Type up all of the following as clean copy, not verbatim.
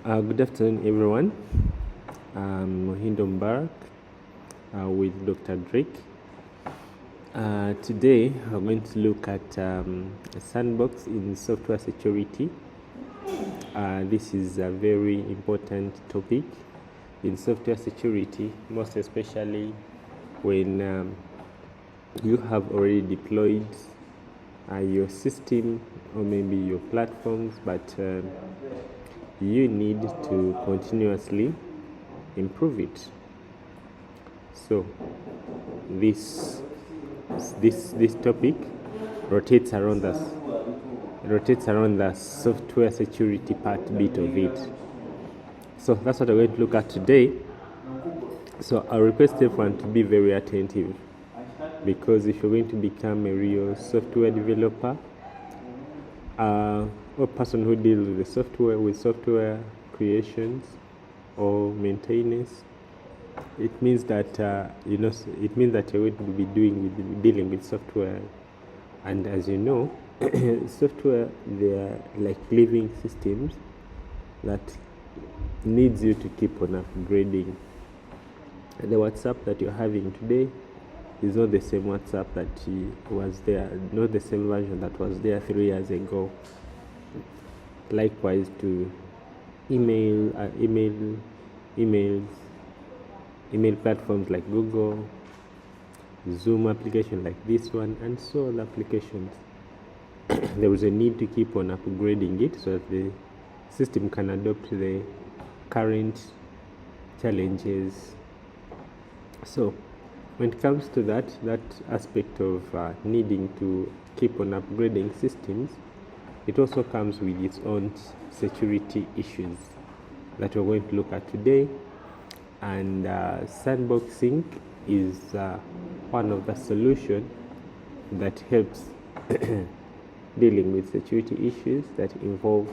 Good afternoon, everyone. I'm Mohindo Mbarak with Dr. Drake. Today, we're going to look at Sandbox in software security. This is a very important topic in software security, most especially when you have already deployed your system or maybe your platforms, but you need to continuously improve it. So this topic rotates around the software security part bit of it. So that's what we're going to look at today. So I request everyone to be very attentive, because if you're going to become a real software developer or person who deals with software creations or maintenance, it means that you're going to be dealing with software. And as you know, software, they are like living systems that needs you to keep on upgrading. And the WhatsApp that you're having today is not the same WhatsApp that was there, not the same version that was there 3 years ago. Likewise to email platforms like Google, Zoom application like this one, and so other applications. There is a need to keep on upgrading it so that the system can adopt the current challenges. So when it comes to that aspect of needing to keep on upgrading systems, it also comes with its own security issues that we're going to look at today. And sandboxing is one of the solutions that helps dealing with security issues that involve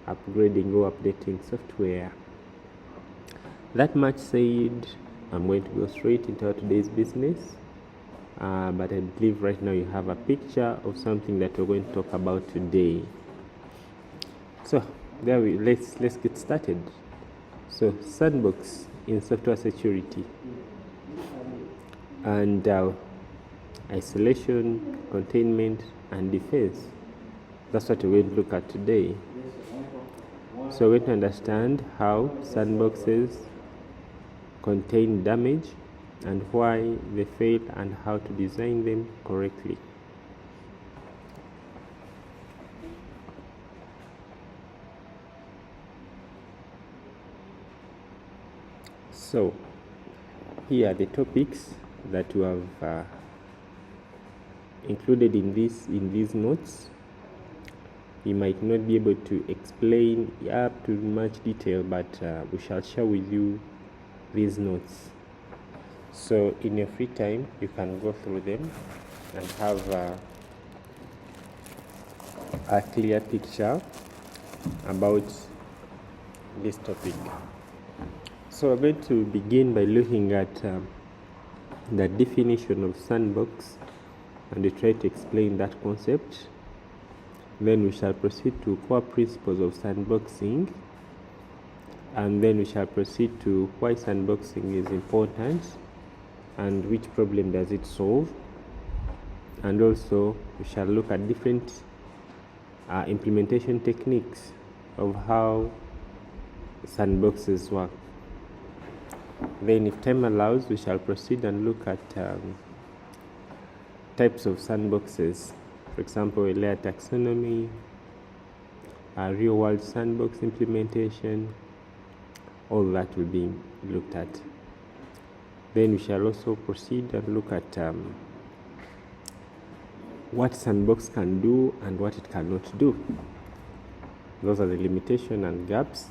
upgrading or updating software. That much said, I'm going to go straight into today's business, but I believe right now you have a picture of something that we're going to talk about today. So let's get started. So Sandbox in software security, and isolation, containment, and defense. That's what we're going to look at today. So we're going to understand how sandboxes contain damage and why they fail and how to design them correctly. So here are the topics that we have included in these notes. We might not be able to explain up to much detail, but we shall share with you these notes. So in your free time, you can go through them and have a clear picture about this topic. So we're going to begin by looking at the definition of sandbox, and we try to explain that concept. Then we shall proceed to core principles of sandboxing, and then we shall proceed to why sandboxing is important and which problem does it solve. And also we shall look at different implementation techniques of how sandboxes work. Then if time allows, we shall proceed and look at types of sandboxes. For example, a layer taxonomy, a real-world sandbox implementation, all that will be looked at. Then we shall also proceed and look at what sandbox can do and what it cannot do. Those are the limitations and gaps.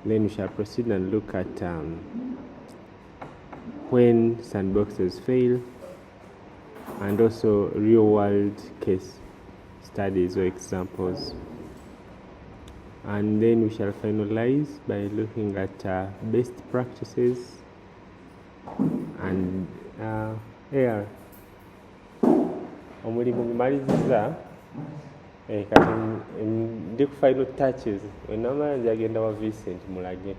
Then we shall proceed and look at when sandboxes fail, and also real-world case studies or examples. And then we shall finalize by looking at best practices and omulimu bimaliziza kati ndi ku final touches wenamala njagenda wa Vincent mulage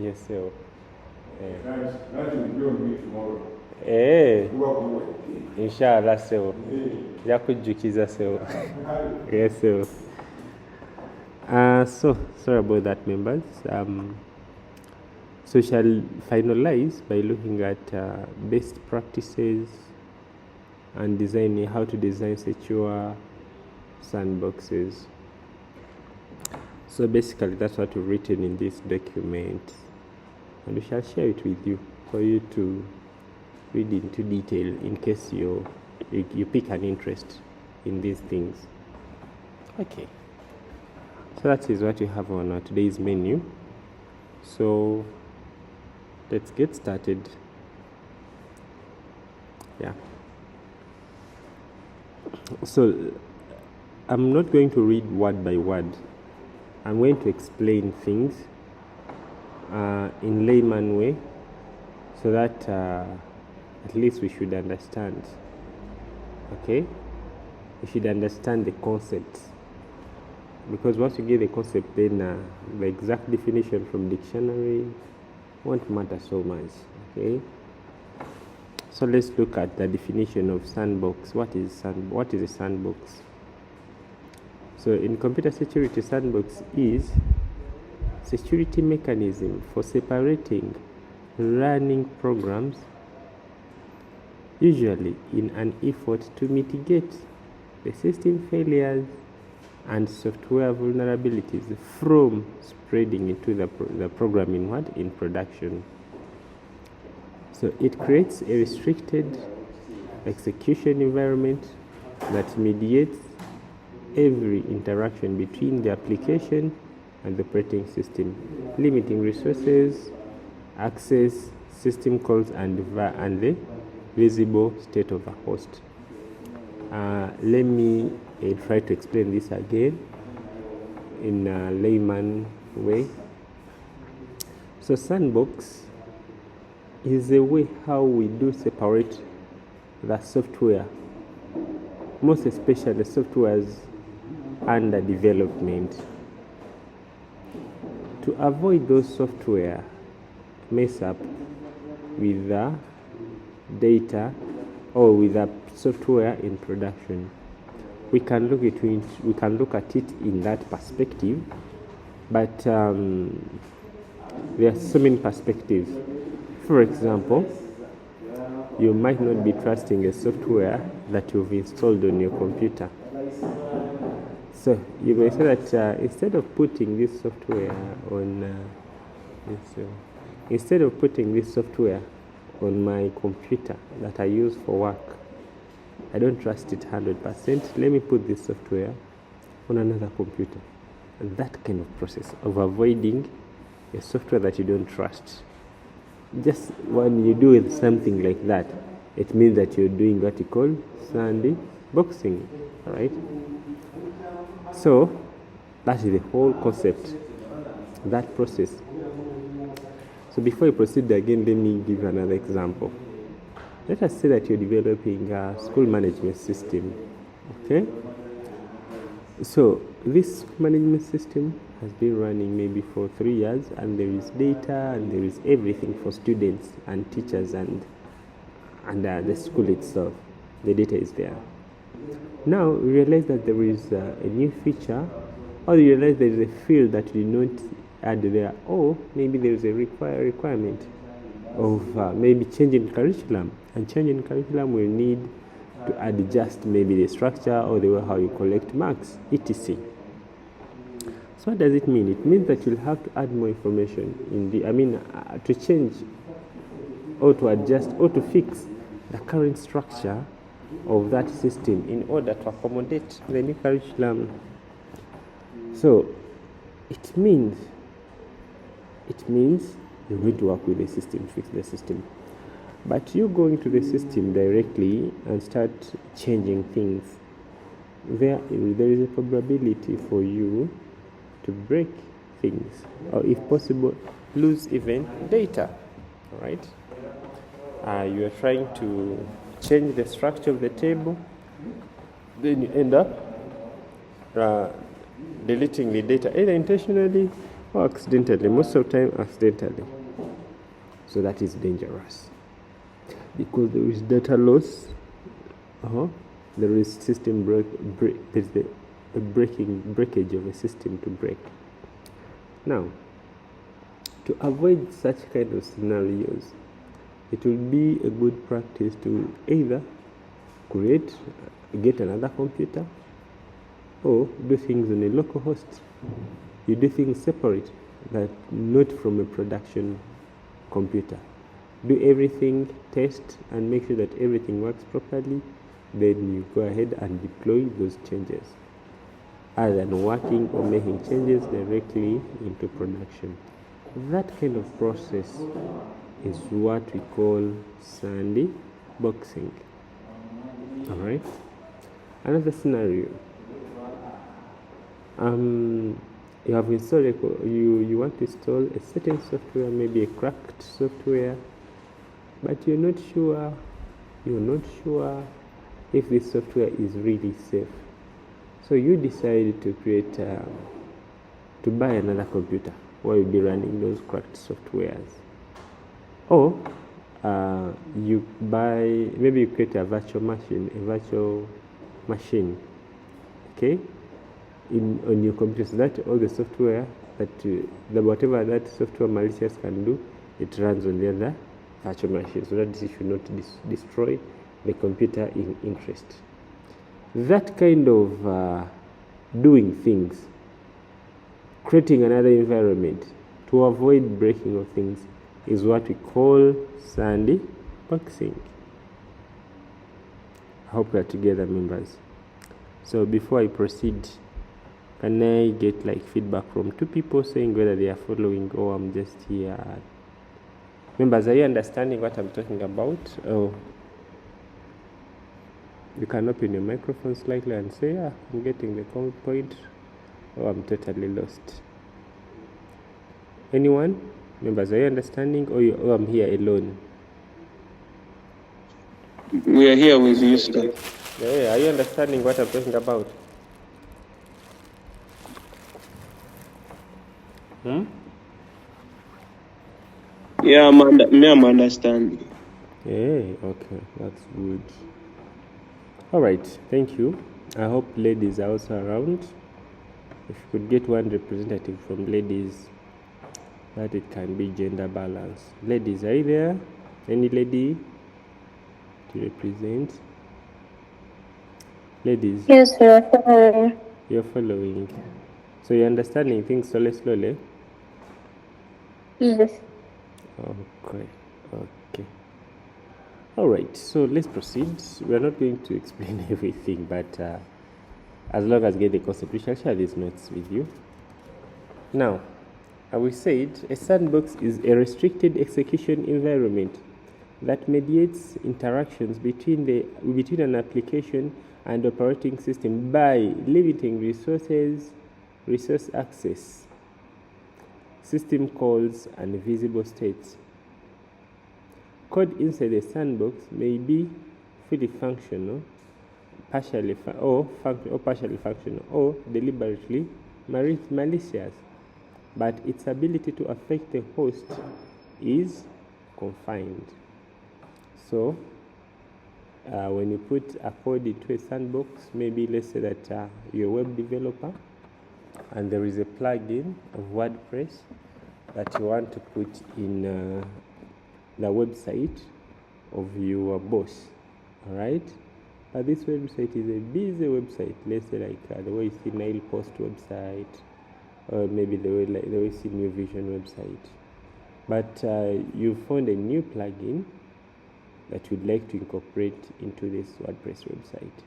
yesewo inshallah sewo yakujjukiza sewo yesewo. So sorry about that, members. So shall finalize by looking at best practices and designing how to design secure sandboxes. So basically that's what we've written in this document, and we shall share it with you for you to read into detail in case you pick an interest in these things. Okay, so that is what you have on today's menu. So let's get started. Yeah, so I'm not going to read word by word. I'm going to explain things in layman way, so that at least we should understand. Okay, we should understand the concepts, because once you get the concept, then the exact definition from dictionary won't matter so much. Okay, so let's look at the definition of sandbox. What is a sandbox? So in computer security, sandbox is security mechanism for separating running programs, usually in an effort to mitigate the system failures and software vulnerabilities from spreading into the program in production. So it creates a restricted execution environment that mediates every interaction between the application and the operating system, limiting resources, access, system calls, and the visible state of a host. Let me try to explain this again in a layman way. So sandbox is a way how we do separate the software, most especially softwares under development, to avoid those software mess up with the data or with the software in production. We can look at it in that perspective, but there are so many perspectives. For example, you might not be trusting a software that you've installed on your computer. So you may say that instead of putting this software on my computer that I use for work, I don't trust it 100%. Let me put this software on another computer. And that kind of process of avoiding a software that you don't trust, just when you do something like that, it means that you're doing what you call sandboxing. All right. So that is the whole concept, that process. So before you proceed again, let me give you another example. Let us say that you're developing a school management system. Okay. So this management system has been running maybe for 3 years, and there is data and there is everything for students and teachers and the school itself. The data is there. Now we realize that there is a new feature, or you realize there is a field that you did not add there, or maybe there is a requirement of maybe changing curriculum, and changing curriculum will need to adjust maybe the structure or the way how you collect marks, etc. So what does it mean? It means that you'll have to add more information to change or to adjust or to fix the current structure of that system in order to accommodate the new curriculum. So it means you're going to work with the system, fix the system. But you go into the system directly and start changing things, there is a probability for you to break things, or if possible, lose even data. All right? You are trying to change the structure of the table, then you end up deleting the data either intentionally or accidentally, most of the time accidentally. So that is dangerous because there is data loss. There is system there's the breakage of a system to break. Now, to avoid such kind of scenarios, it will be a good practice to either get another computer, or do things on a local host. You do things separate, but not from a production computer. Do everything, test, and make sure that everything works properly. Then you go ahead and deploy those changes, other than working or making changes directly into production. That kind of process is what we call sandboxing. All right. Another scenario. You have installed you want to install a certain software, maybe a cracked software, but you're not sure if this software is really safe. So you decide to create to buy another computer where you'll be running those cracked softwares, or maybe you create a virtual machine, okay, on your computer, so that all the software whatever that software malicious can do, it runs on the other virtual machine, so that it should not destroy the computer in interest. That kind of doing things, creating another environment to avoid breaking of things, is what we call sandboxing. I hope we are together, members. So before I proceed, can I get feedback from 2 people saying whether they are following or I'm just here? Members, are you understanding what I'm talking about? Oh, you can open your microphone slightly and say, I'm getting the point, or I'm totally lost. Anyone? Members, are you understanding, or I'm here alone? We are here with you, sir. Yeah, are you understanding what I'm talking about? Yeah, I'm understanding. Yeah, okay, that's good. All right, thank you. I hope ladies are also around. If you could get one representative from ladies, that it can be gender balance. Ladies, are you there? Any lady to represent? Ladies? Yes, sir. You're following. So you're understanding things slowly? Yes. Okay. All right, so let's proceed. We're not going to explain everything, but as long as you get the concept, we shall share these notes with you. Now, as we said, a sandbox is a restricted execution environment that mediates interactions between an application and operating system by limiting resource access, system calls, and visible states. Code inside a sandbox may be fully functional, partially functional, or deliberately malicious, but its ability to affect the host is confined. So, when you put a code into a sandbox, maybe let's say that you're a web developer and there is a plugin of WordPress that you want to put in the website of your boss, all right? But this website is a busy website. Let's say the way you see Nail Post website, or maybe the way you see New Vision website. But you found a new plugin that you'd like to incorporate into this WordPress website.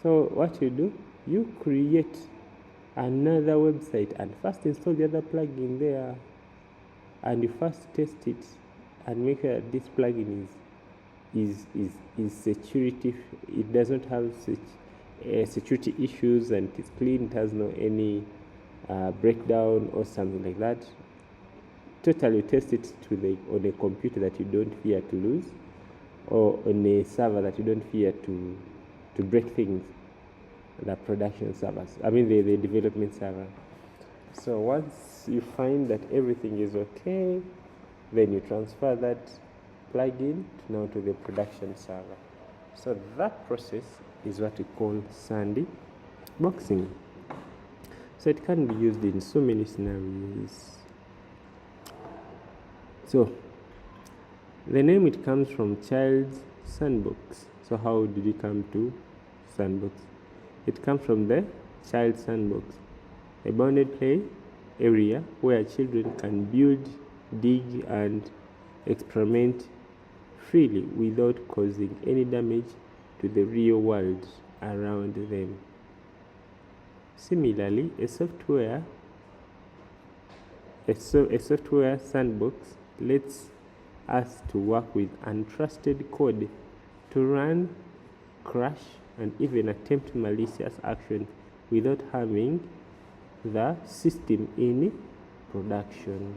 So what you do, you create another website and first install the other plugin there, and you first test it and make sure that this plugin is security. It does not have security issues, and it's clean. It has no any breakdown or something like that. Totally test it on a computer that you don't fear to lose, or on a server that you don't fear to break things. the production servers, the development server. So once you find that everything is okay, then you transfer that plugin now to the production server. So that process is what we call sandboxing. So it can be used in so many scenarios. So the name, it comes from child's sandbox. So how did it come to sandbox? It comes from the child sandbox, a bounded play area where children can build, dig, and experiment freely without causing any damage to the real world around them. Similarly, a software sandbox lets us to work with untrusted code to run, crash, and even attempt malicious action without harming the system in production.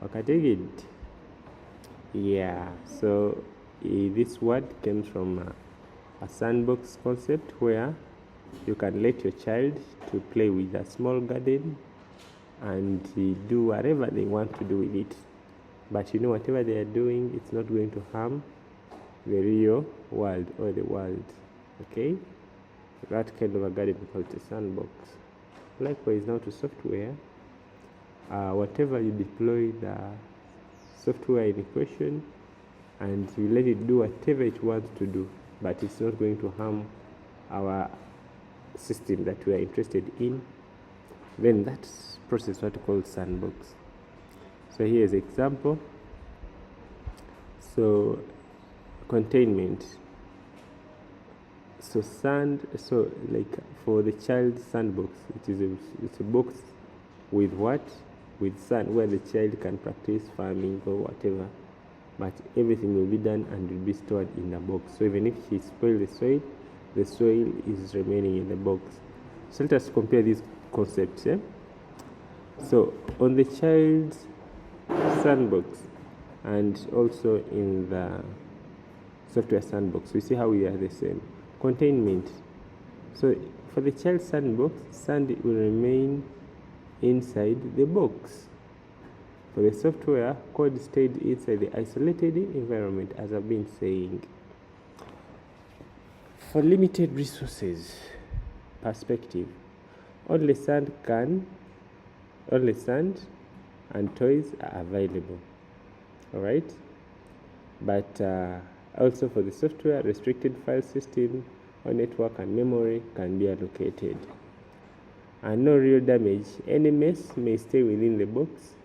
Okay, yeah, so this word comes from a sandbox concept where you can let your child to play with a small garden and do whatever they want to do with it. But whatever they are doing, it's not going to harm the real world or the world. Okay? That kind of a garden we call it a sandbox. Likewise, now to software, whatever you deploy the software in question, and you let it do whatever it wants to do, but it's not going to harm our system that we are interested in, then that process is what we call sandbox. So here's an example. So containment. So like for the child sandbox, it's a box with what? With sand, where the child can practice farming or whatever, but everything will be done and will be stored in the box. So even if she spoils the soil is remaining in the box. So let us compare these concepts. So on the child's sandbox and also in the software sandbox, we see how we are the same. Containment. So for the child sandbox, sand will remain inside the box. For the software, code stayed inside the isolated environment, as I've been saying. For limited resources perspective, only sand and toys are available. Alright? But also for the software, restricted file system or network and memory can be allocated. And no real damage. Any mess may stay within the box.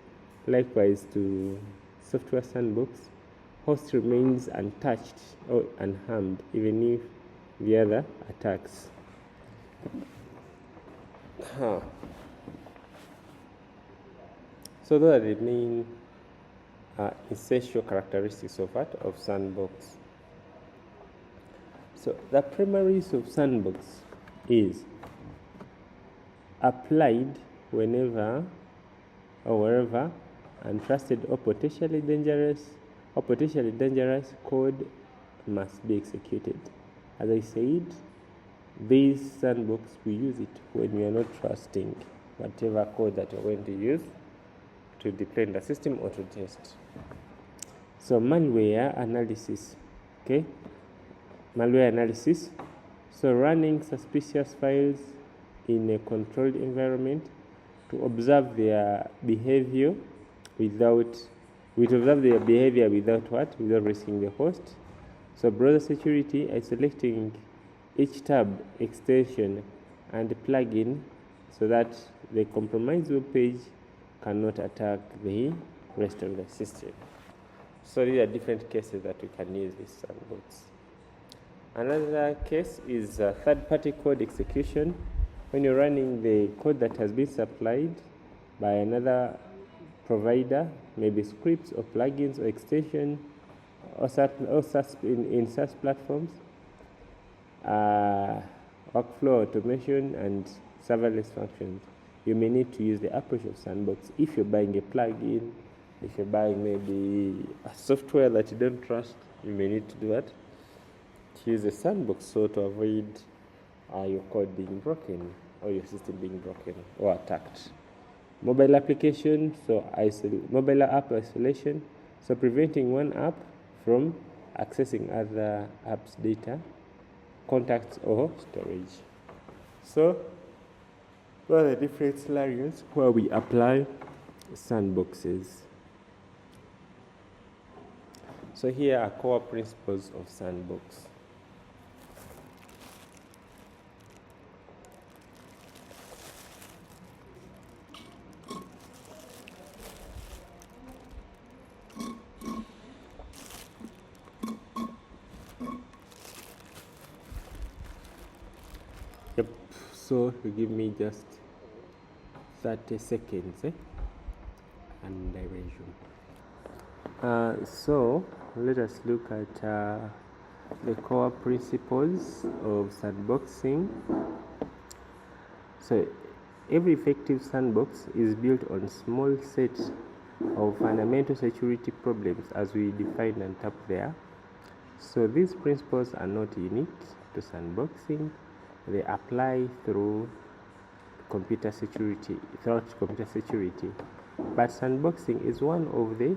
Likewise to software sandbox, host remains untouched or unharmed even if the other attacks. So those are the main essential characteristics of sandbox. So the primaries of sandbox is applied whenever or wherever untrusted or potentially dangerous code must be executed. As I said, this sandbox, we use it when we are not trusting whatever code that we're going to use to deploy in the system or to test. So malware analysis. Okay, malware analysis. So running suspicious files in a controlled environment to observe their behavior without risking the host. So browser security, isolating each tab, extension, and plugin so that the compromised web page cannot attack the rest of the system. So these are different cases that we can use this sandbox. Another case is third-party code execution. When you're running the code that has been supplied by another provider, maybe scripts or plugins or extension or in SaaS platforms, workflow automation and serverless functions, you may need to use the approach of sandbox. If you're buying a plugin, if you're buying maybe a software that you don't trust, you may need to do that. To use a sandbox so to avoid your code being broken or your system being broken or attacked. Mobile application, so mobile app isolation, so preventing one app from accessing other apps' data, contacts, or storage. So, what are the different scenarios where we apply sandboxes? So here are core principles of Sandbox. Yep, so you give me just 30 seconds and I resume. So let us look at the core principles of sandboxing. So every effective sandbox is built on a small set of fundamental security problems as we defined on top there. So these principles are not unique to sandboxing. They apply throughout computer security. But sandboxing is one of the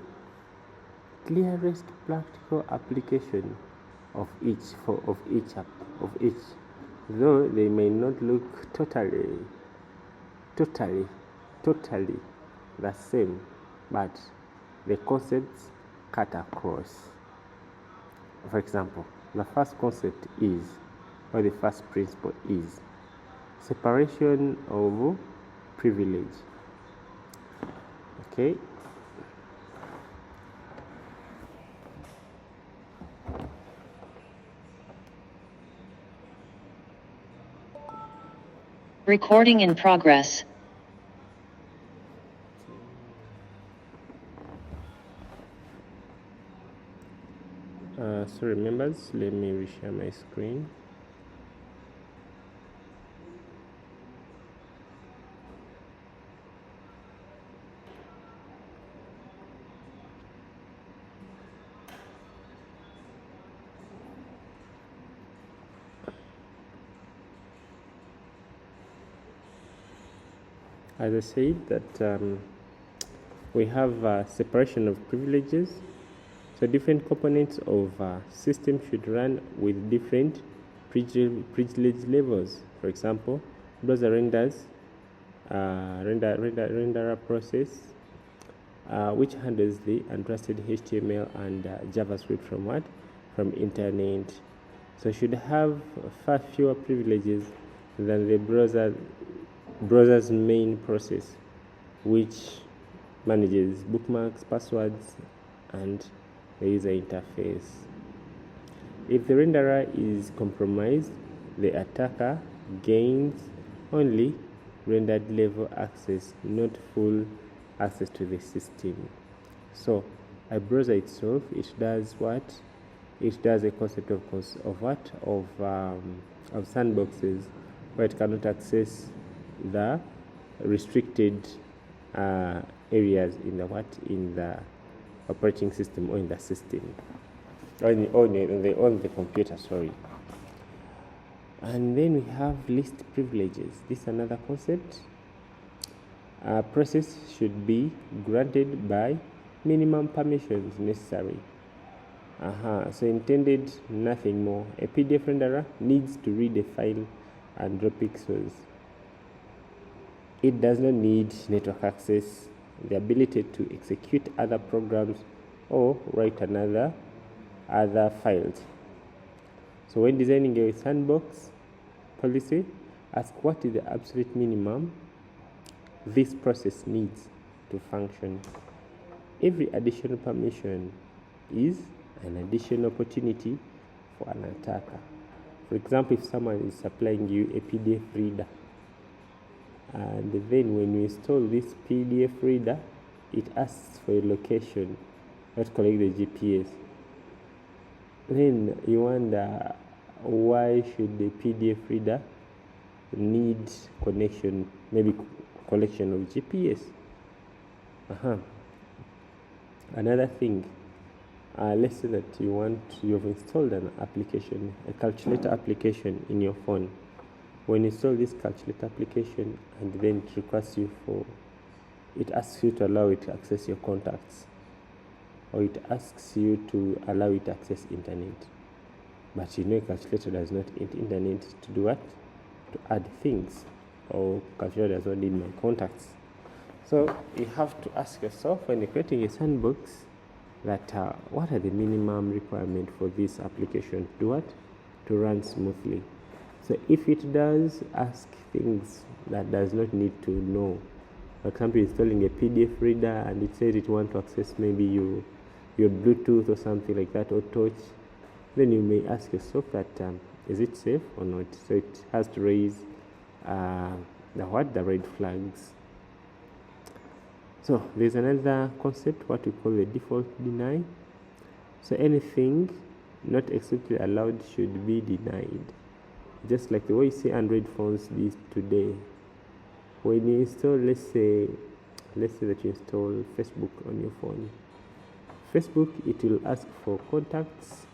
clearest practical application of each, though they may not look totally the same, but the concepts cut across. For example, the first concept is, or the first principle is, separation of privilege. Okay. Recording in progress. Sorry members, let me reshare my screen. As I said, that we have separation of privileges. So different components of a system should run with different privilege levels. For example, browser renderer process, which handles the untrusted HTML and JavaScript from internet. So should have far fewer privileges than the browser's main process, which manages bookmarks, passwords, and the user interface. If the renderer is compromised, the attacker gains only rendered level access, not full access to the system. So a browser itself, it does what? It does a concept of sandboxes, where it cannot access the restricted areas in the operating system or in the system, or on the computer, sorry. And then we have least privileges. This is another concept. A process should be granted by minimum permissions necessary. So intended, nothing more. A PDF renderer needs to read a file and draw pixels. It does not need network access, the ability to execute other programs, or write other files. So when designing a sandbox policy, ask what is the absolute minimum this process needs to function. Every additional permission is an additional opportunity for an attacker. For example, if someone is supplying you a PDF reader, and then when you install this PDF reader, it asks for a location, not collect the GPS. Then you wonder, why should the PDF reader need connection, maybe collection of GPS? Another thing, let's say that you've installed an application, a calculator application in your phone, when you install this calculator application, and then it asks you to allow it to access your contacts, or it asks you to allow it to access internet. But you know, a calculator does not need internet to do what? To add things. Or calculator does not need my contacts. So you have to ask yourself when you're creating a sandbox that what are the minimum requirements for this application to do what? To run smoothly. So if it does ask things that does not need to know, for example, installing a PDF reader and it says it wants to access maybe your Bluetooth or something like that, or touch, then you may ask yourself that is it safe or not? So it has to raise the red flags. So there's another concept, what we call the default deny. So anything not explicitly allowed should be denied, just like the way you see Android phones these today. When you install, let's say that you install Facebook on your phone. Facebook, it will ask for contacts.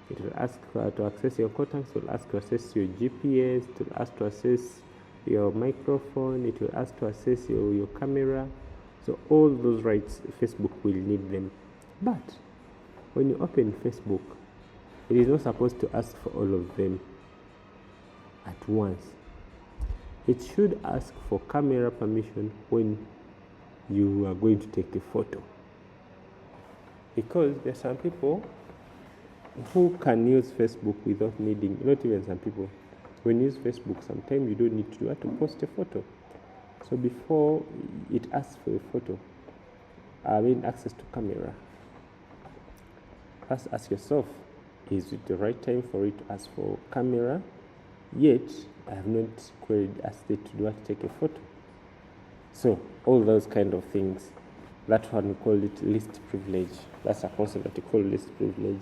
It will ask to access your contacts. It will ask to access your GPS. It will ask to access your microphone. It will ask to access your camera. So all those rights, Facebook will need them. But when you open Facebook, it is not supposed to ask for all of them at once. It should ask for camera permission when you are going to take a photo, because there are some people who can use Facebook without needing, not even some people, when you use Facebook, sometimes you don't need to do that to post a photo. So before it asks for a photo, access to camera, first ask yourself, is it the right time for it to ask for camera? Yet I have not asked it to do what, take a photo. So all those kind of things, that one we call it least privilege. That's a concept that we call least privilege.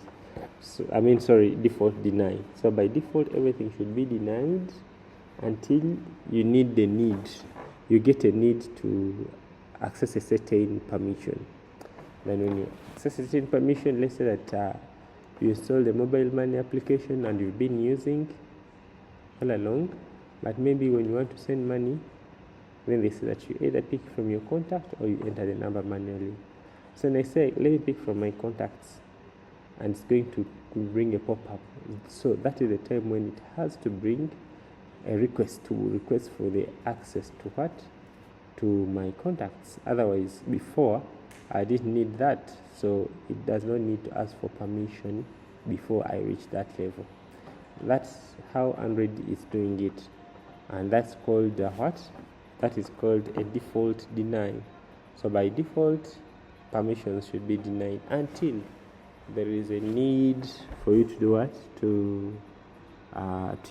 So default deny. So by default, everything should be denied until you need the need. You get a need to access a certain permission. Then when you access a certain permission, let's say that you install the mobile money application and you've been using all along, but maybe when you want to send money, then they say that you either pick from your contact or you enter the number manually. So when I say, let me pick from my contacts, and it's going to bring a pop-up. So that is the time when it has to bring a request for the access to what? To my contacts. Otherwise, before, I didn't need that. So it does not need to ask for permission before I reach that level. That's how Android is doing it. And that's called what? That is called a default deny. So by default, permissions should be denied until there is a need for you to do what? To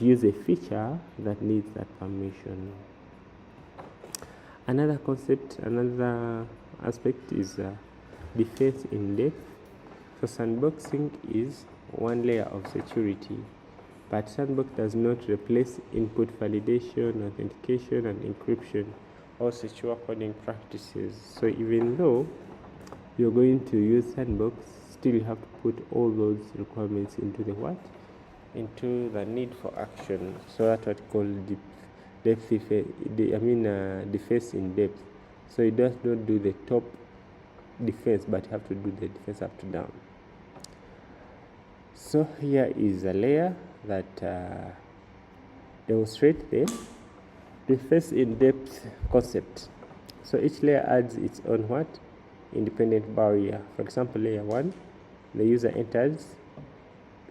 use a feature that needs that permission. Another concept, another aspect is defense in depth. So sandboxing is one layer of security, but Sandbox does not replace input validation, authentication, and encryption, or secure coding practices. So even though you're going to use Sandbox, still you have to put all those requirements into the what? Into the need for action. So that's what we call defense in depth. So it does not do the top defense, but you have to do the defense up to down. So here is a layer that demonstrates the defense in depth concept. So each layer adds its own what? Independent barrier. For example, layer 1, the user enters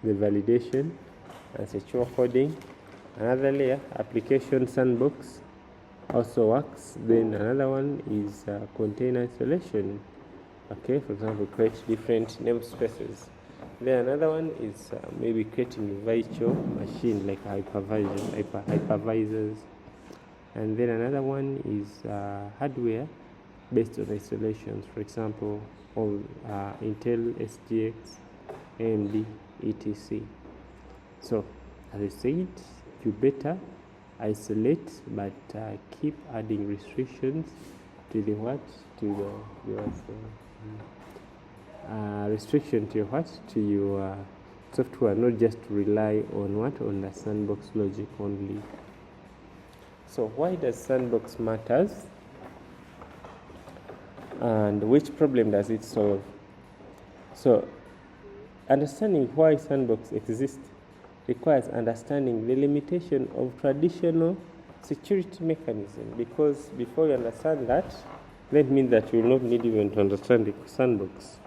the validation and secure coding. Another layer, application sandbox, also works. Then another one is container isolation. Okay, for example, create different namespaces. Then another one is maybe creating a virtual machine like hypervisors. And then another one is hardware based on isolations. For example, all Intel, SGX, AMD, etc. So as I said, you better isolate, but keep adding restrictions to the what? To restriction to your what? To your software, not just rely on what? On the sandbox logic only. So why does Sandbox matters? And which problem does it solve? So understanding why Sandbox exists requires understanding the limitation of traditional security mechanism, because before you understand that means that you will not need even to understand the Sandbox,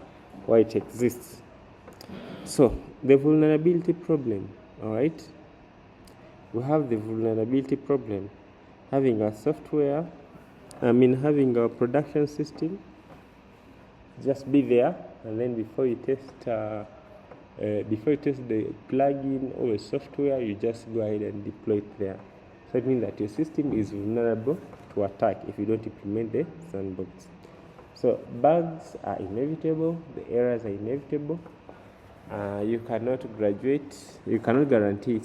why it exists. So the vulnerability problem, all right? We have the vulnerability problem, having a software, having a production system just be there, and then before you test the plugin or a software, you just go ahead and deploy it there. So it means that your system is vulnerable to attack if you don't implement the Sandbox. So bugs are inevitable, the errors are inevitable. You cannot guarantee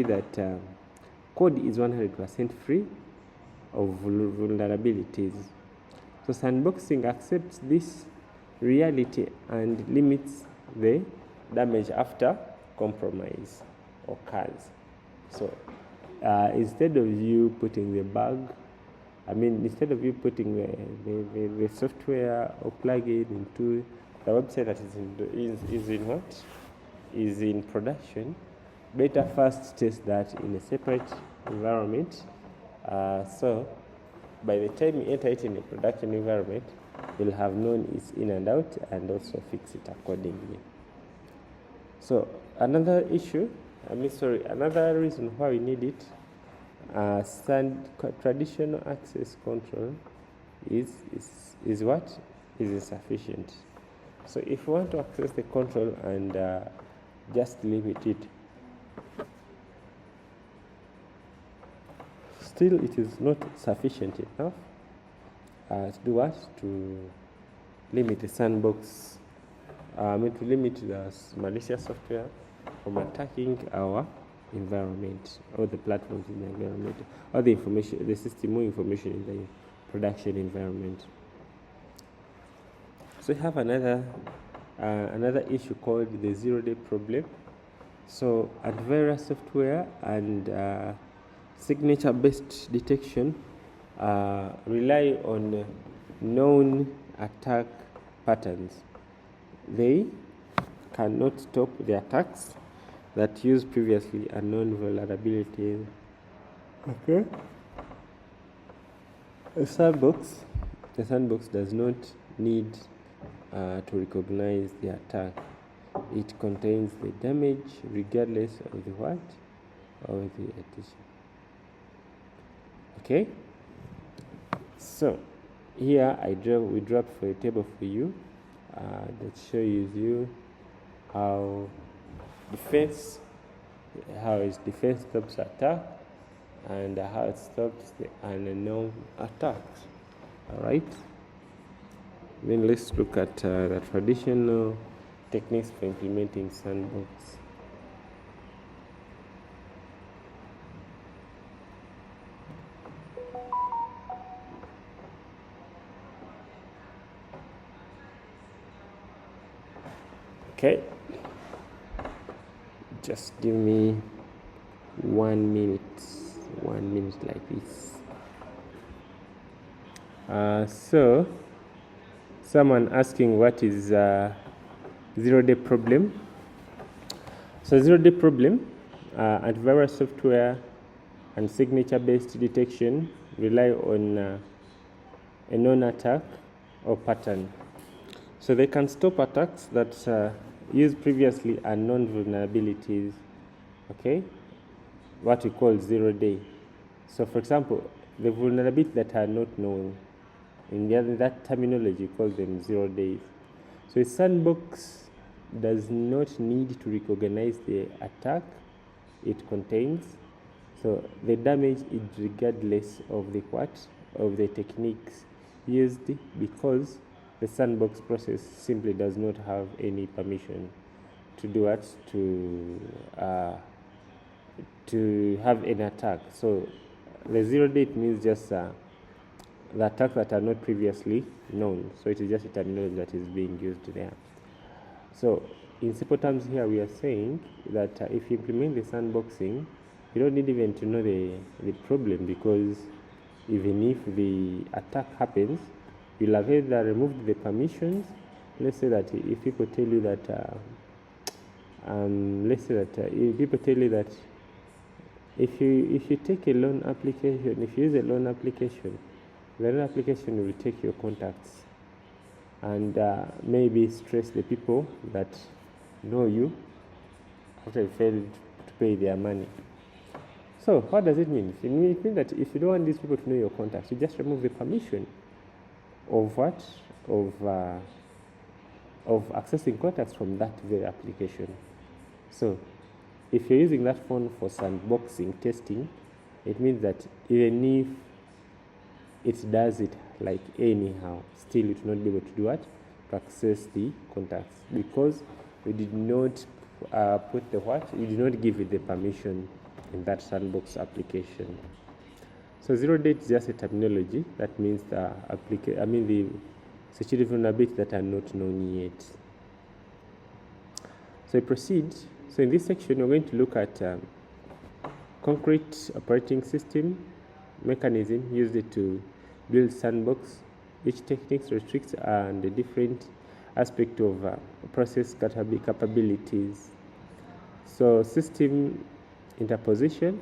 that code is 100% free of vulnerabilities. So sandboxing accepts this reality and limits the damage after compromise occurs. So instead of you putting the software or plugin into the website that is in production, better first test that in a separate environment. So by the time you enter it in a production environment, you'll have known its in and out and also fix it accordingly. So another reason why we need it, traditional access control is insufficient. So if you want to access the control and just limit it, still it is not sufficient enough to limit the sandbox, to limit the malicious software from attacking our environment or the platforms in the environment or the system or information in the production environment. So we have another issue called the zero-day problem. So antivirus software and signature-based detection rely on known attack patterns. They cannot stop the attacks that use previously unknown vulnerabilities. Okay. The sandbox does not need to recognize the attack. It contains the damage regardless of the what? Of the addition. Okay. So here we dropped for a table for you that shows you how defense stops attack and how it stops the unknown attacks. All right. Then let's look at the traditional techniques for implementing Sandbox. Okay, just give me 1 minute like this. So someone asking what is zero-day problem. So zero-day problem, antivirus software and signature-based detection rely on a known attack or pattern. So they can stop attacks that use previously unknown vulnerabilities, okay, what we call zero-day. So for example, the vulnerabilities that are not known, in that terminology, we call them 0 days. So a sandbox does not need to recognize the attack it contains. So the damage is regardless of the techniques used, because the sandbox process simply does not have any permission to do what, to have an attack. So the 0 day means just the attacks that are not previously known. So it is just a terminology that is being used there. So in simple terms here, we are saying that if you implement the sandboxing, you don't need even to know the problem, because even if the attack happens, you'll have either removed the permissions. Let's say that if people tell you that if people tell you that if you take a loan application, if you use a loan application, the loan application will take your contacts and maybe stress the people that know you after you failed to pay their money. So what does it mean? It means that if you don't want these people to know your contacts, you just remove the permission of what? Of accessing contacts from that very application. So if you're using that phone for sandboxing testing, it means that even if it does it like anyhow, still it will not be able to do what? To access the contacts, because we did not put the what? You did not give it the permission in that sandbox application. So 0-day is just a terminology that means the security vulnerabilities that are not known yet. So I proceed. So in this section, we're going to look at concrete operating system mechanism used to build sandbox, which techniques restricts and the different aspect of process capabilities. So system interposition,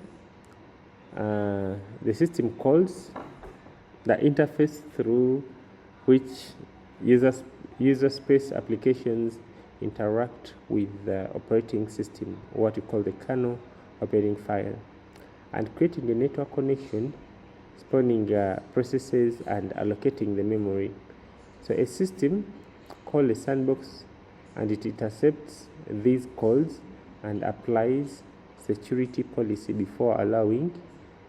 the system calls the interface through which user space applications interact with the operating system, what we call the kernel operating file, and creating a network connection, spawning processes and allocating the memory. So a system called a sandbox, and it intercepts these calls and applies security policy before allowing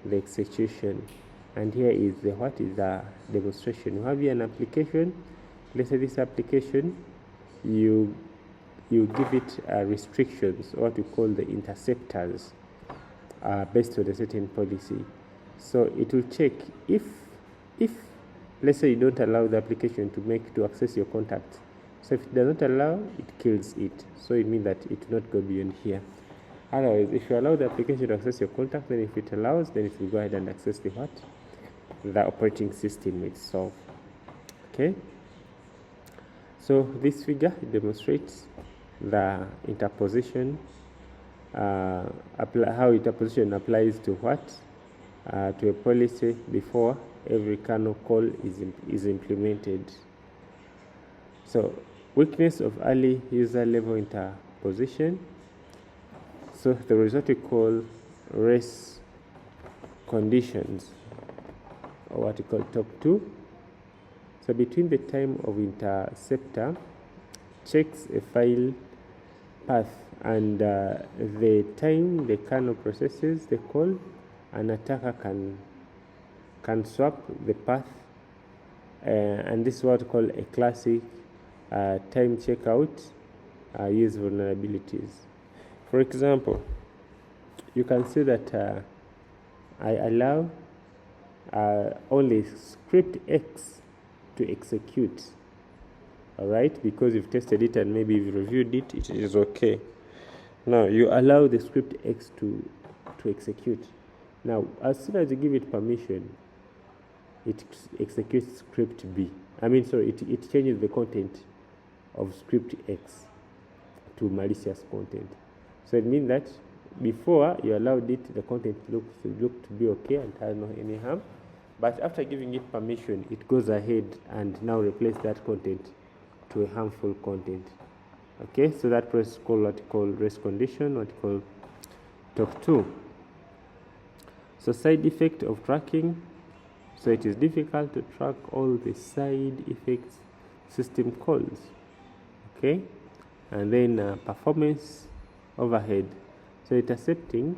the execution. And here is the demonstration. You have here an application. Let's say this application, you give it restrictions, what we call the interceptors, based on a certain policy. So it will check if let's say you don't allow the application to access your contacts. So if it does not allow, it kills it. So it means that it will not go beyond here. Otherwise, if you allow the application to access your contact, then if it allows, then it will go ahead and access the operating system itself. Okay. So this figure demonstrates the interposition, how interposition applies to to a policy before every kernel call is implemented. So weakness of early user level interposition. So there is what we call race conditions, or what we call top 2. So between the time of interceptor checks a file path and the time the kernel processes the call, an attacker can swap the path, and this is what we call a classic time checkout use vulnerabilities. For example, you can see that I allow only script X to execute, all right, because you've tested it and maybe you've reviewed it, it is okay. Now you allow the script X to execute. Now as soon as you give it permission, it executes script B. It changes the content of script X to malicious content. So it means that before you allowed it, the content looked to be okay and has no any harm. But after giving it permission, it goes ahead and now replace that content to a harmful content. Okay, so that process is called what we call race condition, what we call top 2. So side effect of tracking. So it is difficult to track all the side effects system calls. Okay, and then performance overhead. So intercepting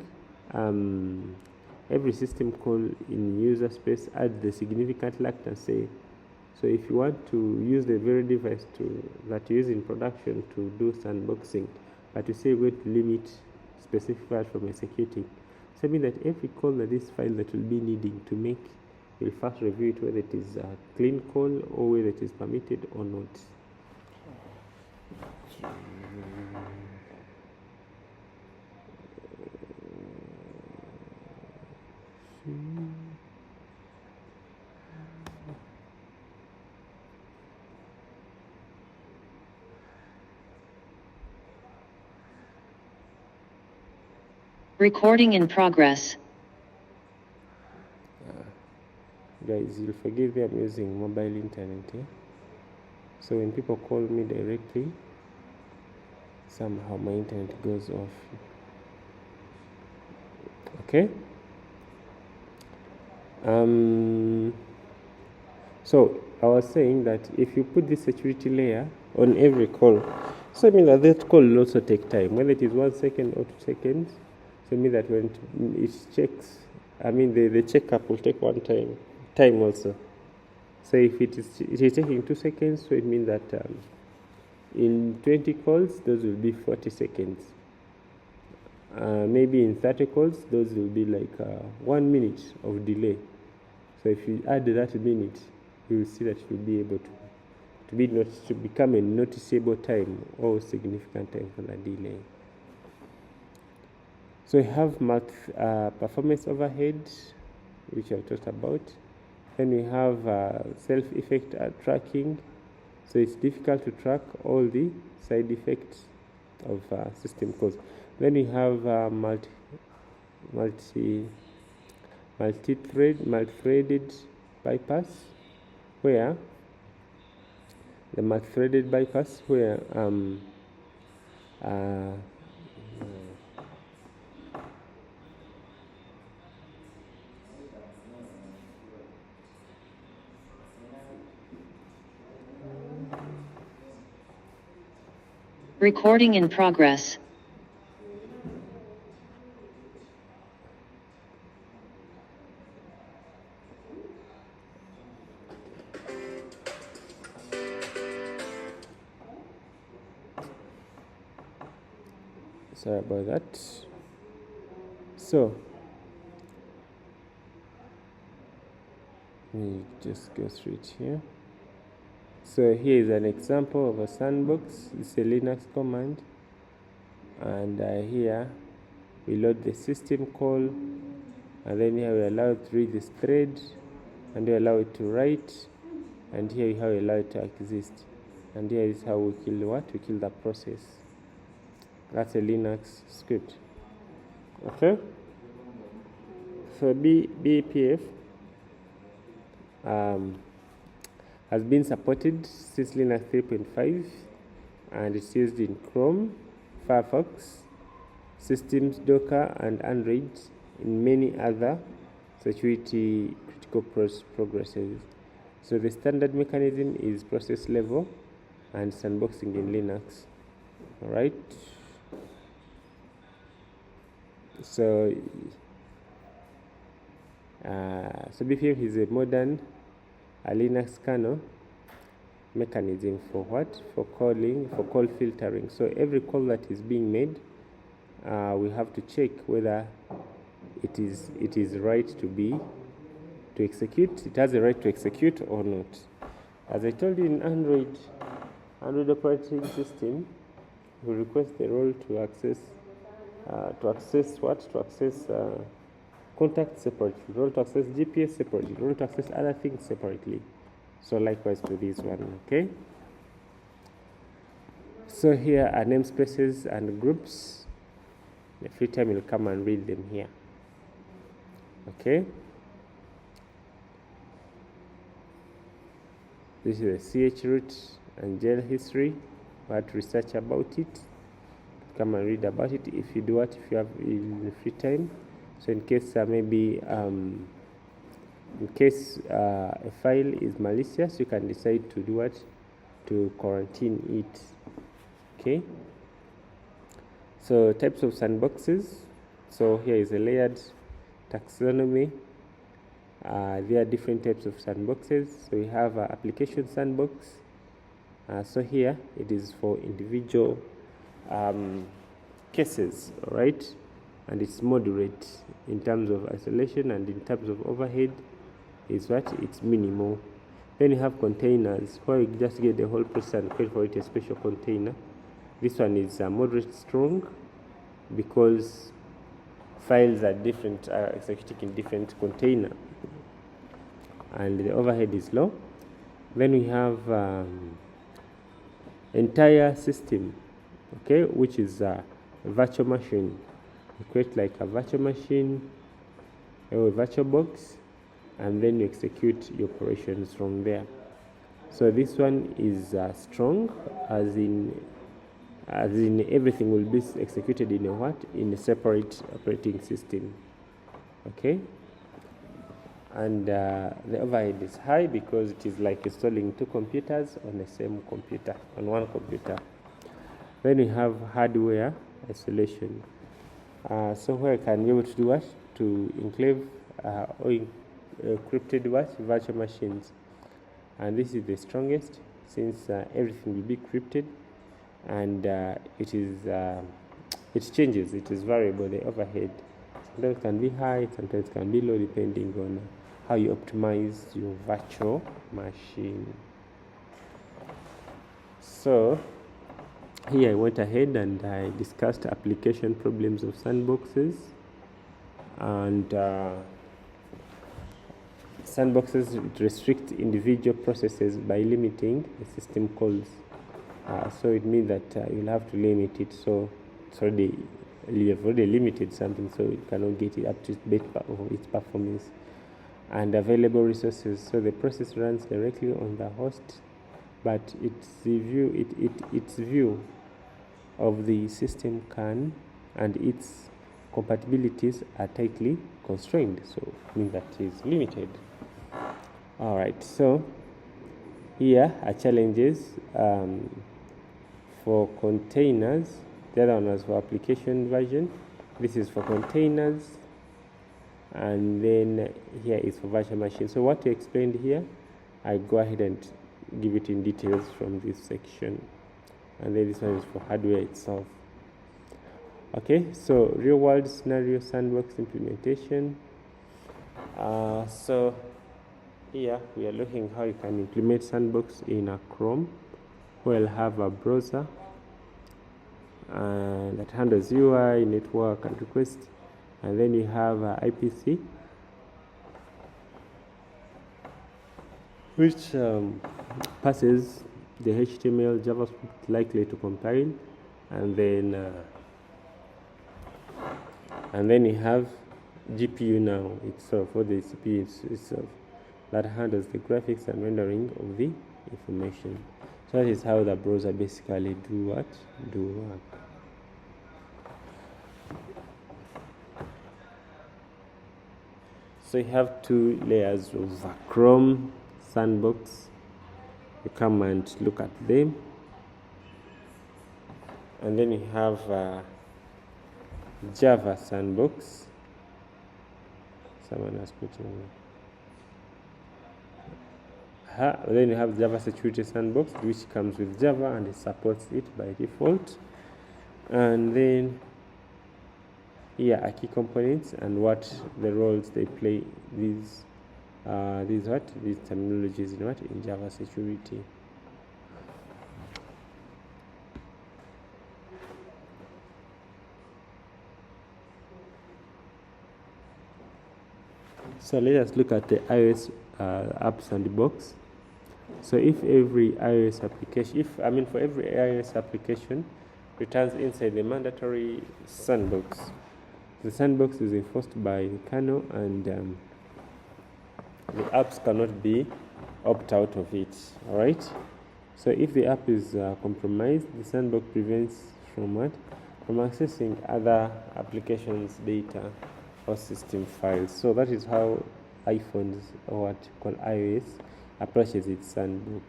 every system call in user space adds the significant latency. So if you want to use the very device that you use in production to do sandboxing, but you say you're going to limit specific files from executing, so I mean that every call that this file that will be needing to make, you'll first review it whether it is a clean call or whether it is permitted or not. Recording in progress. Guys, you'll forgive me, I'm using mobile internet here. So when people call me directly, somehow my internet goes off. Okay. So I was saying that if you put the security layer on every call, so I mean that call will also take time, whether it is 1 second or 2 seconds. So I mean that when it checks, I mean the checkup will take time also. So if it is taking 2 seconds, so it means that in 20 calls, those will be 40 seconds. Maybe in 30 calls, those will be like 1 minute of delay. So if you add that minute, you will see that you'll be able to become a noticeable time or significant time for the delay. So we have performance overhead, which I've talked about. Then we have self-effect tracking. So it's difficult to track all the side effects of system calls. Then we have multi-threaded bypass, where the multi-threaded bypass where Recording in progress. sorry about that. So let me just go through it here. So here is an example of a sandbox. It's a Linux command, and here we load the system call, and then here we allow it to read this thread, and we allow it to write, and here we allow it to exist, and here is how we kill we kill the process. That's a Linux script. Okay. So BEPF has been supported since Linux 3.5, and it's used in Chrome, Firefox, Systems, Docker, and Android, in many other security critical progresses. So the standard mechanism is process level and sandboxing in Linux. All right. So BPF is a modern Linux kernel mechanism for what? For call filtering. So every call that is being made, we have to check whether it is right to execute. It has a right to execute or not. As I told you, in Android operating system, we request the role to access contacts separately, role to access GPS separately, role to access other things separately. So likewise for this one. Okay. So here are namespaces and groups. The free time will come and read them here. Okay. This is the CH root and jail history. We had to research about it. Come and read about it if you do if you have in free time. So in case a file is malicious, you can decide to do to quarantine it. Okay. So types of sandboxes. So here is a layered taxonomy. There are different types of sandboxes. So we have application sandbox. So here it is for individual cases, all right, and it's moderate in terms of isolation, and in terms of overhead is it's minimal. Then you have containers, where you just get the whole process and create for it a special container. This one is moderate strong, because files are different, are executed in different container, and the overhead is low. Then we have entire system, okay, which is a virtual machine. You create like a virtual machine or a virtual box, and then you execute your operations from there. So this one is strong, as in everything will be executed in a separate operating system. Okay, and the overhead is high because it is like installing two computers on the same computer, on one computer. Then we have hardware isolation. Software can be able to do what? To enclave or encrypted virtual machines, and this is the strongest, since everything will be encrypted, and it changes, it is variable, the overhead. Sometimes it can be high, sometimes it can be low, depending on how you optimize your virtual machine. So here I went ahead and I discussed application problems of sandboxes, and sandboxes restrict individual processes by limiting the system calls. So it means that you'll have to limit it. So you have already limited something, so it cannot get it up to its performance. And available resources. So the process runs directly on the host, but its view of the system and its compatibilities are tightly constrained. So it means that it is limited. All right. So here are challenges for containers. The other one was for application version. This is for containers, and then here is for virtual machine. So what I explained here, I go ahead and give it in details from this section, and then this one is for hardware itself. Okay, so real world scenario sandbox implementation. So here we are looking how you can implement sandbox in a Chrome. We'll have a browser that handles UI, network, and request, and then you have IPC, which passes the HTML, JavaScript likely to compile, and then you have GPU now itself, or the CPU itself, that handles the graphics and rendering of the information. So that is how the browser basically do work. So you have two layers of Chrome Sandbox. You come and look at them, and then you have Java Sandbox. Someone has put in. Then you have Java Security Sandbox, which comes with Java and it supports it by default. And then here are key components and what the roles they play. These terminologies in Java Security. So let us look at the iOS app sandbox. So if every iOS application, for every iOS application returns inside the mandatory sandbox, the sandbox is enforced by the kernel, and the apps cannot be opt out of it. All right. So if the app is compromised, the sandbox prevents from accessing other applications' data or system files. So that is how iPhones, or what you call iOS, approaches its sandbox.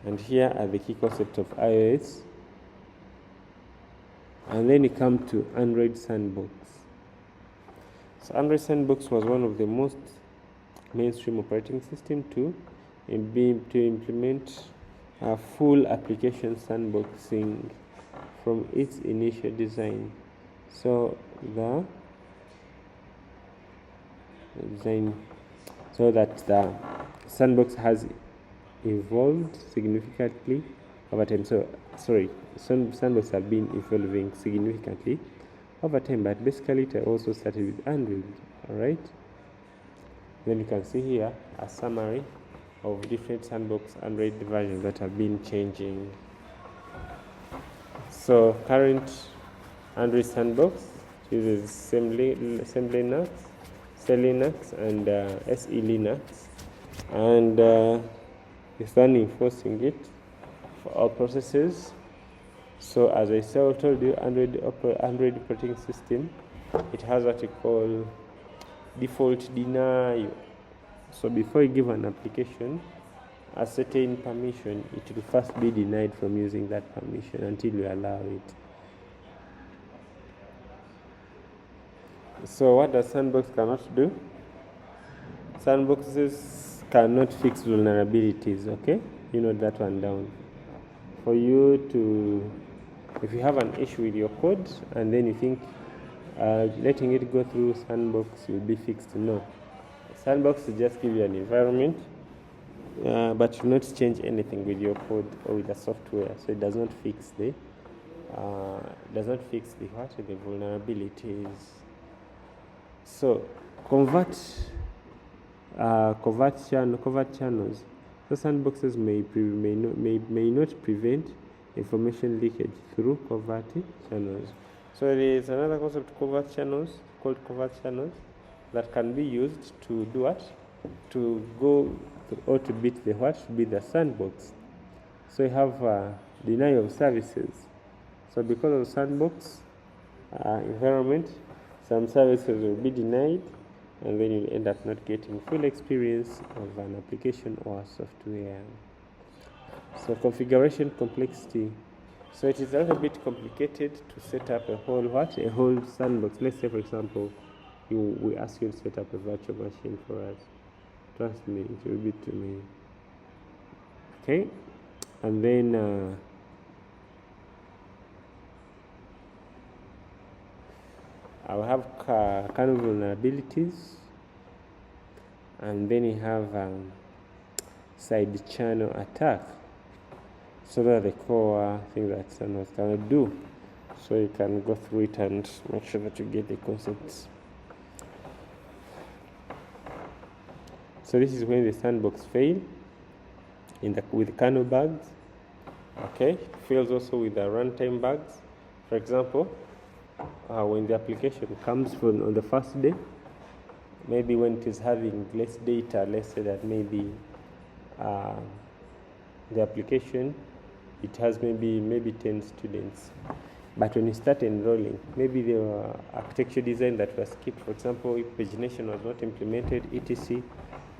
And here are the key concepts of iOS. And then you come to Android Sandbox. So Android Sandbox was one of the most mainstream operating system to implement a full application sandboxing from its initial design. So the design, so that the sandbox has evolved significantly over time. Sandbox have been evolving significantly over time, but basically it also started with Android. All right. Then you can see here a summary of different sandbox Android versions that have been changing. So current Android Sandbox uses same Linux, Linux, and SE Linux, and it's enforcing it for all processes. So as I told you, Android operating system, it has what you call default denial. So before you give an application a certain permission, it will first be denied from using that permission until you allow it. So what does Sandbox cannot do? Sandboxes cannot fix vulnerabilities, okay? You note that one down. For you to, if you have an issue with your code and then you think letting it go through Sandbox will be fixed, no. Sandbox will just give you an environment, but will not change anything with your code or with the software, so it does not fix the the vulnerabilities. So covert channels. So sandboxes may not prevent information leakage through covert channels. So there is another concept, covert channels, called covert channels, that can be used to do what? To go or to beat the what? To beat the sandbox. So you have denial of services. So because of sandbox environment, some services will be denied, and then you'll end up not getting full experience of an application or software. So configuration complexity. So it is a little bit complicated to set up a whole sandbox. Let's say, for example, we ask you to set up a virtual machine for us. Trust me, it will be too many. Okay, and then I'll have kernel vulnerabilities, and then you have side channel attack. So that are the core things that Sandbox cannot do. So you can go through it and make sure that you get the concepts. So this is when the sandbox fails with kernel bugs. Okay, it fails also with the runtime bugs. For example, when the application comes from on the first day, maybe when it is having less data, let's say that maybe the application, it has maybe 10 students, but when you start enrolling, maybe the architecture design that was skipped, for example, if pagination was not implemented, etc.,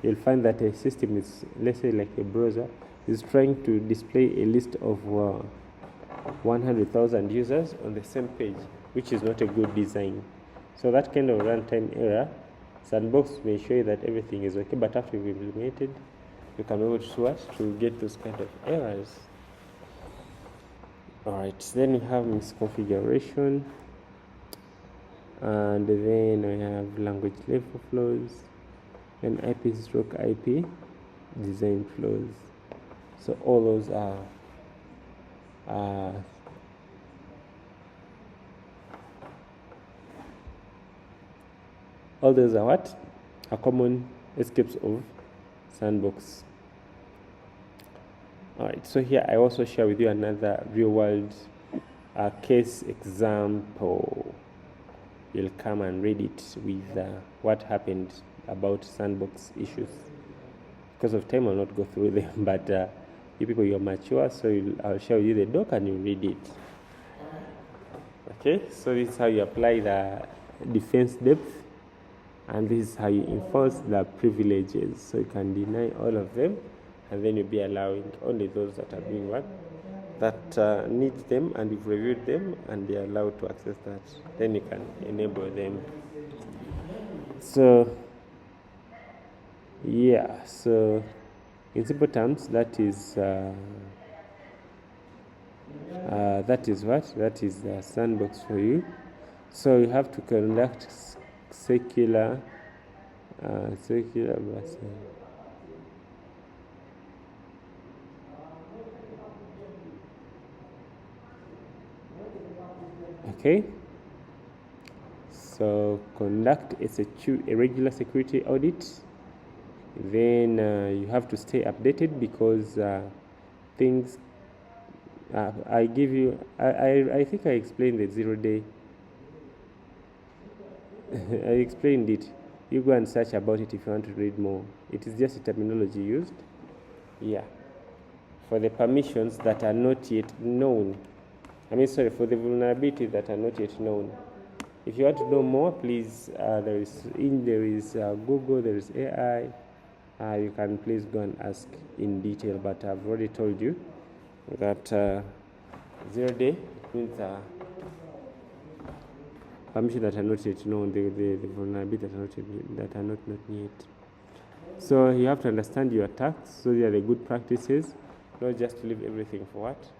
you'll find that a system is, let's say like a browser, is trying to display a list of 100,000 users on the same page, which is not a good design. So that kind of runtime error, Sandbox may show you that everything is okay, but after you've implemented, you can be able to get those kind of errors. Alright, then we have misconfiguration, and then we have language level flaws, and IP/IP design flaws. So all those are what? Are common escapes of Sandbox. Alright, so here I also share with you another real-world case example. You'll come and read it with what happened about Sandbox issues. Because of time, I'll not go through them, but you people, you're mature, so I'll show you the doc and you read it. Okay, so this is how you apply the defense depth, and this is how you enforce the privileges. So you can deny all of them, and then you'll be allowing only those that are doing what? That need them, and you've reviewed them, and they're allowed to access that. Then you can enable them. So, yeah, so in simple terms, that is what? That is the Sandbox for you. So you have to conduct secular okay, so conduct a regular security audit. Then you have to stay updated, because things I think I explained the 0-day I explained it. You go and search about it if you want to read more. It is just a terminology used. Yeah. For the permissions that are not yet known. For the vulnerabilities that are not yet known. If you want to know more, please, there is Google, there is AI. You can please go and ask in detail, but I've already told you that 0 day means permission that are not yet known, the vulnerabilities that are not yet. So you have to understand your attacks. So they are the good practices, not just to leave everything for what?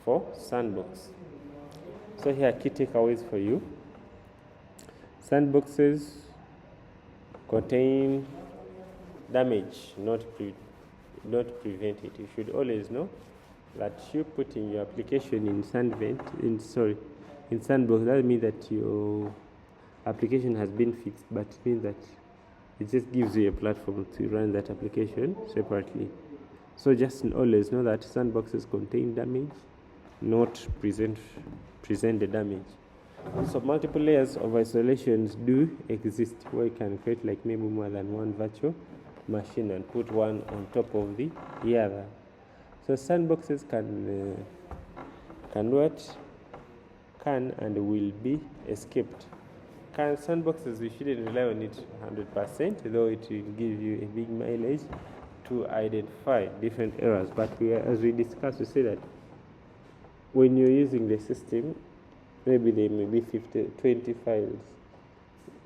For Sandbox. So here are key takeaways for you. Sandboxes contain damage, not prevent it. You should always know that you putting your application in Sandbox, that means that your application has been fixed, but it means that it just gives you a platform to run that application separately. So just always know that sandboxes contain damage, not present the damage. So multiple layers of isolations do exist, where you can create like maybe more than one virtual machine and put one on top of the other. So sandboxes can and will be escaped. Sandboxes, you shouldn't rely on it 100%, though it will give you a big mileage to identify different errors. But as we discussed, we say that when you're using the system, maybe there may be 20 files,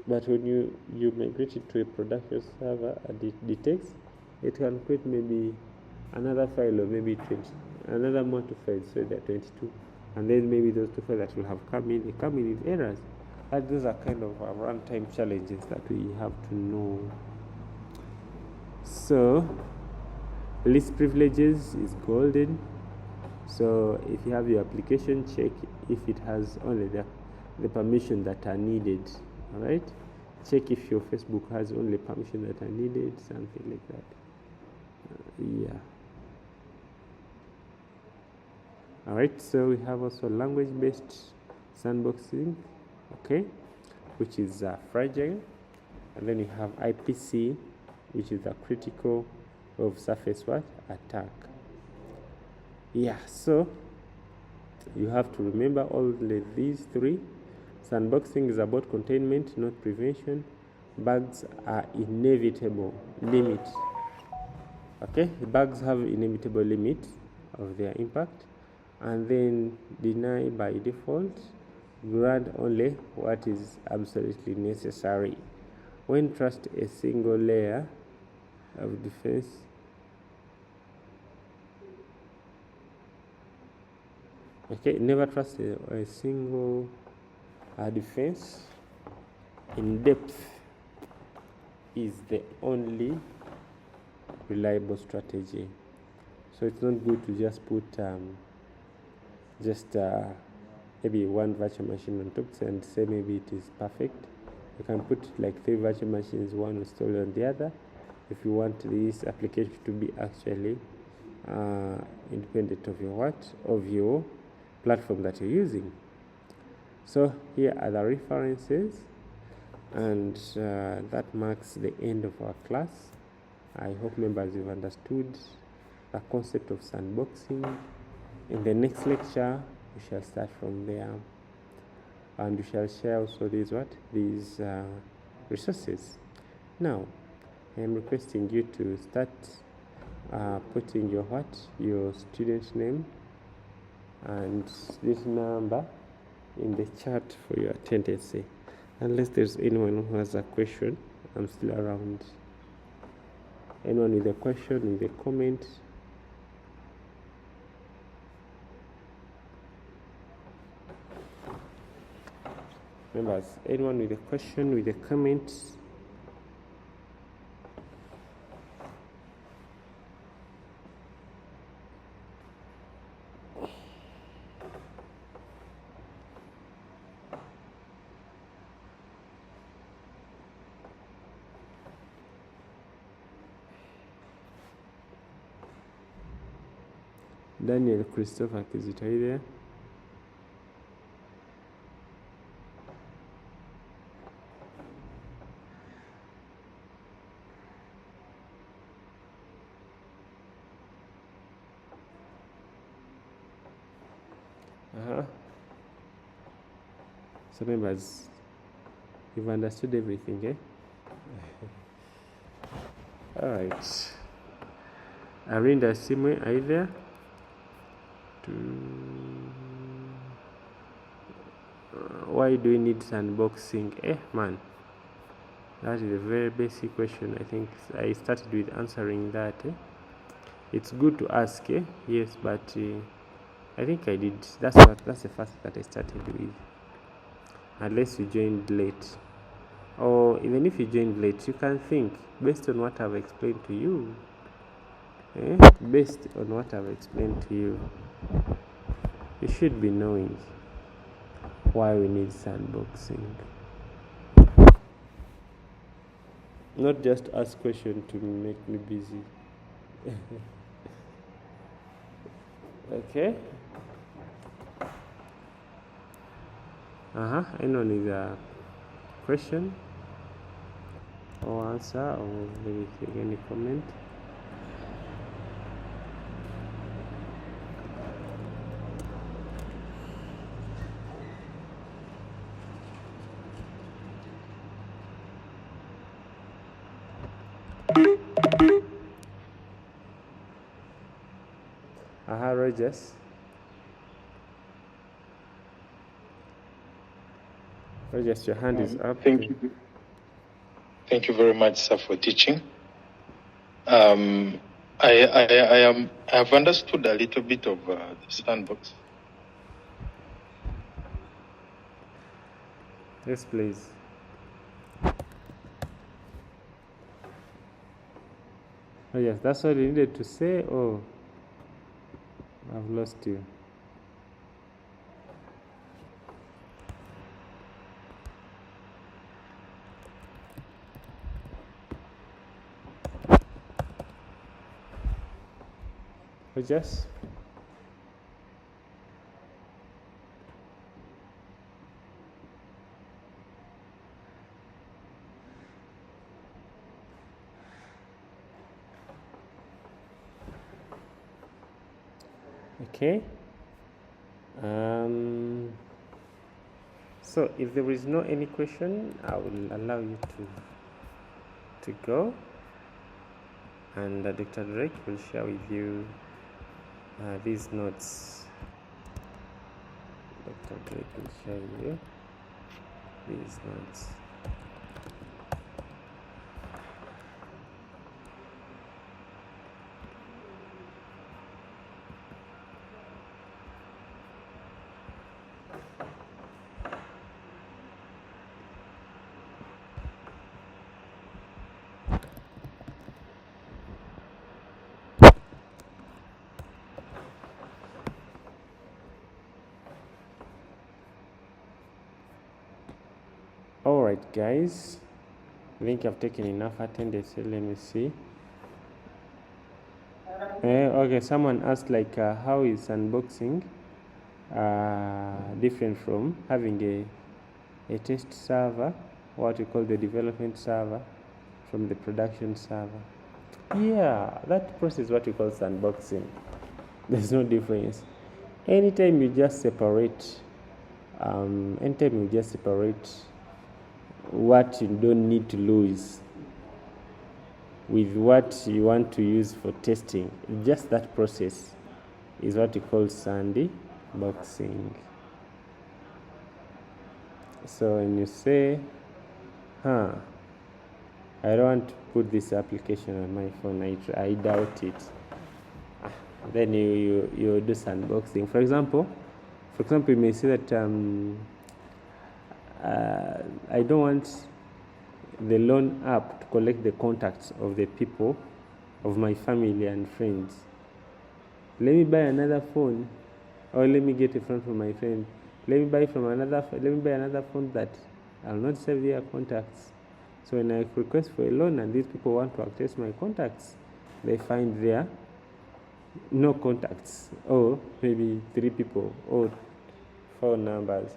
but when you migrate it to a production server and it detects, it can create maybe another file, or maybe 20, another more 2 files, so there are 22, and then maybe those 2 files that will have come in with errors. And those are kind of runtime challenges that we have to know. So least privileges is golden. So if you have your application, check if it has only the permission that are needed. All right, check if your Facebook has only permission that are needed, something like that. Yeah. All right, so we have also language-based sandboxing, okay, which is fragile. And then you have IPC, which is a critical of surface attack. Yeah, so you have to remember all these 3. Sandboxing is about containment, not prevention. Bugs are inevitable limits. Okay, bugs have inevitable limits of their impact. And then deny by default, grant only what is absolutely necessary. When trust a single layer of defense, okay, never trust a single defense in depth is the only reliable strategy. So it's not good to just put maybe one virtual machine on top and say maybe it is perfect. You can put like 3 virtual machines, one installed on the other, if you want this application to be actually independent of your platform that you're using. So here are the references, and that marks the end of our class. I hope members you've understood the concept of sandboxing. In the next lecture, we shall start from there, and we shall share also these resources. Now, I am requesting you to start putting your student name and this number in the chat for your attendance. Unless there's anyone who has a question, I'm still around. Anyone with a question, with a comment? Members, anyone with a question, with a comment? Daniel Christopher Kizito, are you there? So members, you've understood everything, eh? All right. Arinda Simwe, are you there? Why do we need sandboxing? Man, that is a very basic question. I think I started with answering that. It's good to ask, yes, but I think I did. That's the first that I started with. Unless you joined late, or even if you joined late, you can think based on what I've explained to you. Based on what I've explained to you, you should be knowing why we need sandboxing. Not just ask questions to make me busy. Okay. Anyone with a question or answer or anything, any comment? Rogers. Rogers, your hand is up. Thank you. Thank you very much, sir, for teaching. I have understood a little bit of the sandbox. Yes, please. Oh yes, that's all you needed to say. Oh, I've lost you. Just okay. So if there is no any question, I will allow you to go, and Dr. Drake will share with you these notes. Dr. Drake will share with you these notes. Alright guys, I think I've taken enough attendance. Let me see. Okay, someone asked like how is unboxing different from having a test server, what we call the development server, from the production server. Yeah, that process is what we call sandboxing. There's no difference. Anytime you just separate what you don't need to lose with what you want to use for testing, just that process is what we call sandboxing. So when you say, I don't want to put this application on my phone, I doubt it, then you do sandboxing. For example, you may say that I don't want the loan app to collect the contacts of the people of my family and friends. Let me buy another phone, or let me get a phone from my friend. Let me buy another phone that I'll not save their contacts. So when I request for a loan and these people want to access my contacts, they find there no contacts, or maybe 3 people or 4 numbers.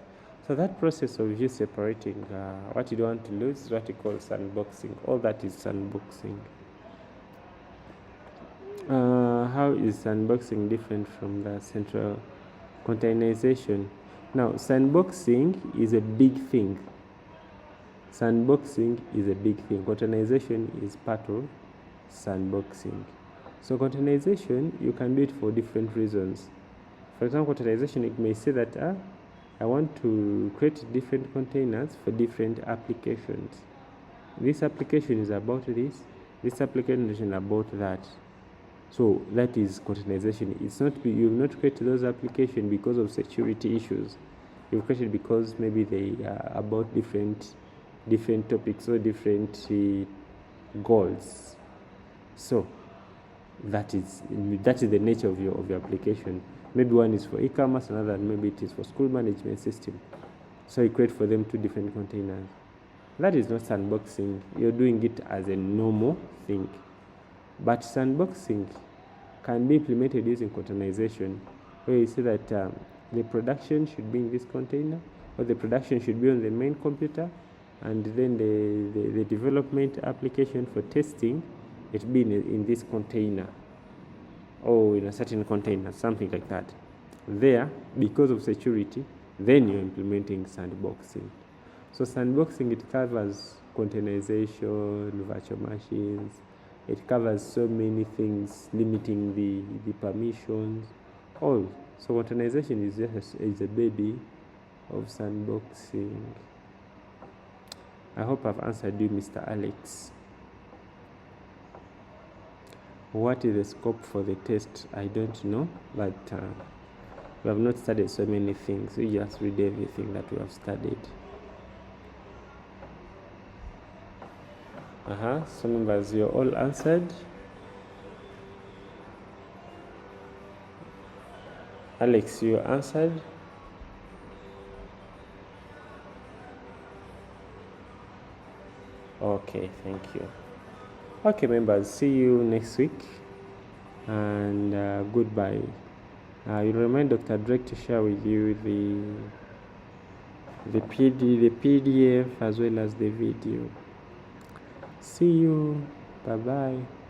So that process of you separating what you don't want to lose is what you call sandboxing. All that is sandboxing. How is sandboxing different from the central Containerization. Now, sandboxing is a big thing. Sandboxing is a big thing. Containerization is part of sandboxing. So containerization, you can do it for different reasons. For example, containerization, you may say that I want to create different containers for different applications. This application is about this application is about that. So that is containerization. It's not, you've not created those applications because of security issues. You've created because maybe they are about different topics or different goals. So that is the nature of your application. Maybe one is for e-commerce, another maybe it is for school management system. So you create for them two different containers. That is not sandboxing. You're doing it as a normal thing. But sandboxing can be implemented using containerization, where you say that the production should be in this container, or the production should be on the main computer, and then the development application for testing, it be in this container, or in a certain container, something like that. There, because of security, then you're implementing sandboxing. So sandboxing, it covers containerization, virtual machines. It covers so many things, limiting the permissions, all. So containerization is a baby of sandboxing. I hope I've answered you, Mr. Alex. What is the scope for the test? I don't know, but we have not studied so many things. We just read everything that we have studied. So members, you're all answered. Alex, you answered. Okay, thank you. Okay, members, see you next week, and goodbye. You remind Dr. Drake to share with you the PDF as well as the video. See you. Bye-bye.